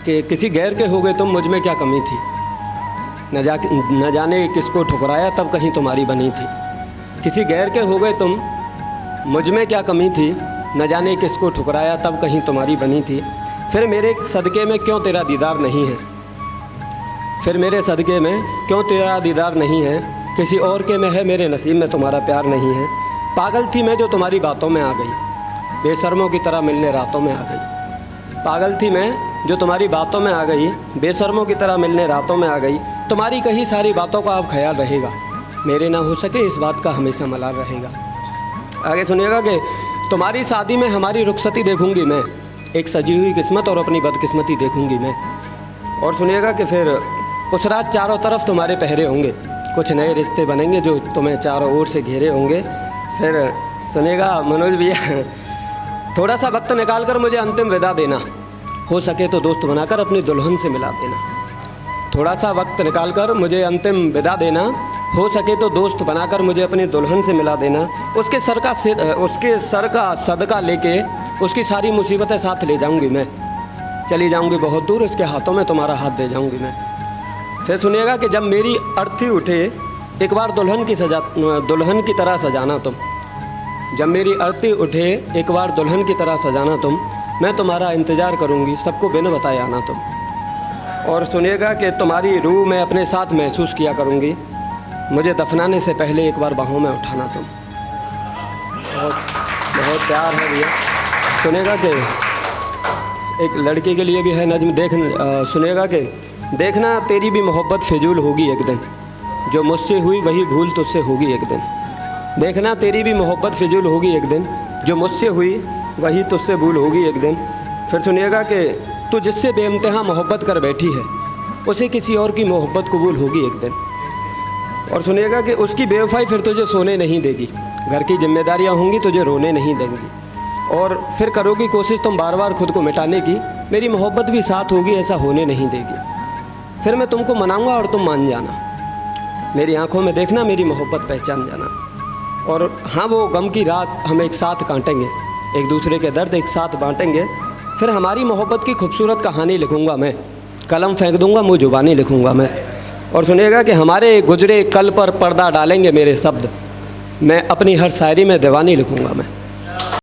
कि किसी गैर के हो गए तुम, मुझ में क्या कमी थी। न जाने किसको ठुकराया तब कहीं तुम्हारी बनी थी। किसी गैर के हो गए तुम, मुझ में क्या कमी थी। न जाने किसको ठुकराया तब कहीं तुम्हारी बनी थी। फिर मेरे सदक़े में क्यों तेरा दीदार नहीं है। फिर मेरे सदक़े में क्यों तेरा दीदार नहीं है। किसी और के में है, मेरे नसीब में तुम्हारा प्यार नहीं है। पागल थी मैं जो तुम्हारी बातों में आ गई, बेशर्मों की तरह मिलने रातों में आ गई। पागल थी मैं जो तुम्हारी बातों में आ गई, बेशर्मों की तरह मिलने रातों में आ गई। तुम्हारी कही सारी बातों का अब ख्याल रहेगा, मेरे ना हो सके इस बात का हमेशा मलाल रहेगा। आगे सुनिएगा कि तुम्हारी शादी में हमारी रुखसती देखूंगी मैं, एक सजी हुई किस्मत और अपनी बदकिस्मती देखूंगी मैं। और सुनिएगा कि फिर उस रात चारों तरफ तुम्हारे पहरे होंगे, कुछ नए रिश्ते बनेंगे जो तुम्हें चारों ओर से घेरे होंगे। फिर सुनिएगा मनोज भैया, थोड़ा सा वक्त निकाल कर मुझे अंतिम विदा देना, हो सके तो दोस्त बनाकर अपनी दुल्हन से मिला देना। थोड़ा सा वक्त निकाल कर मुझे अंतिम विदा देना, हो सके तो दोस्त बनाकर मुझे अपनी दुल्हन से मिला देना। उसके सर का सदका लेके उसकी सारी मुसीबतें साथ ले जाऊंगी मैं, चली जाऊंगी बहुत दूर, उसके हाथों में तुम्हारा हाथ दे जाऊंगी मैं। फिर सुनिएगा कि जब मेरी अर्थी उठे एक बार दुल्हन की तरह सजाना तुम। जब मेरी अर्थी उठे एक बार दुल्हन की तरह सजाना तुम, मैं तुम्हारा इंतज़ार करूंगी, सबको बिन बताए आना तुम। और सुनिएगा कि तुम्हारी रूह मैं अपने साथ महसूस किया करूंगी, मुझे दफनाने से पहले एक बार बाहों में उठाना तुम। बहुत बहुत प्यार है भैया। सुनिएगा कि एक लड़की के लिए भी है नज्म, सुनिएगा कि देखना तेरी भी मोहब्बत फिजूल होगी एक दिन, जो मुझसे हुई वही भूल तुझसे होगी एक दिन। देखना तेरी भी मोहब्बत फिजूल होगी एक दिन, जो मुझसे हुई वही तुझसे भूल होगी एक दिन। फिर सुनिएगा कि तू जिससे बेइंतहा मोहब्बत कर बैठी है, उसे किसी और की मोहब्बत कबूल होगी एक दिन। और सुनिएगा कि उसकी बेवफाई फिर तुझे सोने नहीं देगी, घर की जिम्मेदारियां होंगी तुझे रोने नहीं देंगी। और फिर करोगी कोशिश तुम बार बार खुद को मिटाने की, मेरी मोहब्बत भी साथ होगी ऐसा होने नहीं देगी। फिर मैं तुमको मनाऊंगा और तुम मान जाना, मेरी आंखों में देखना, मेरी मोहब्बत पहचान जाना। और हाँ, वो गम की रात हम एक साथ काटेंगे, एक दूसरे के दर्द एक साथ बांटेंगे। फिर हमारी मोहब्बत की खूबसूरत कहानी लिखूंगा मैं, कलम फेंक दूंगा, मुँह जुबानी लिखूंगा मैं। और सुनिएगा कि हमारे गुजरे कल पर पर्दा डालेंगे मेरे शब्द, मैं अपनी हर शायरी में दीवानी लिखूंगा मैं।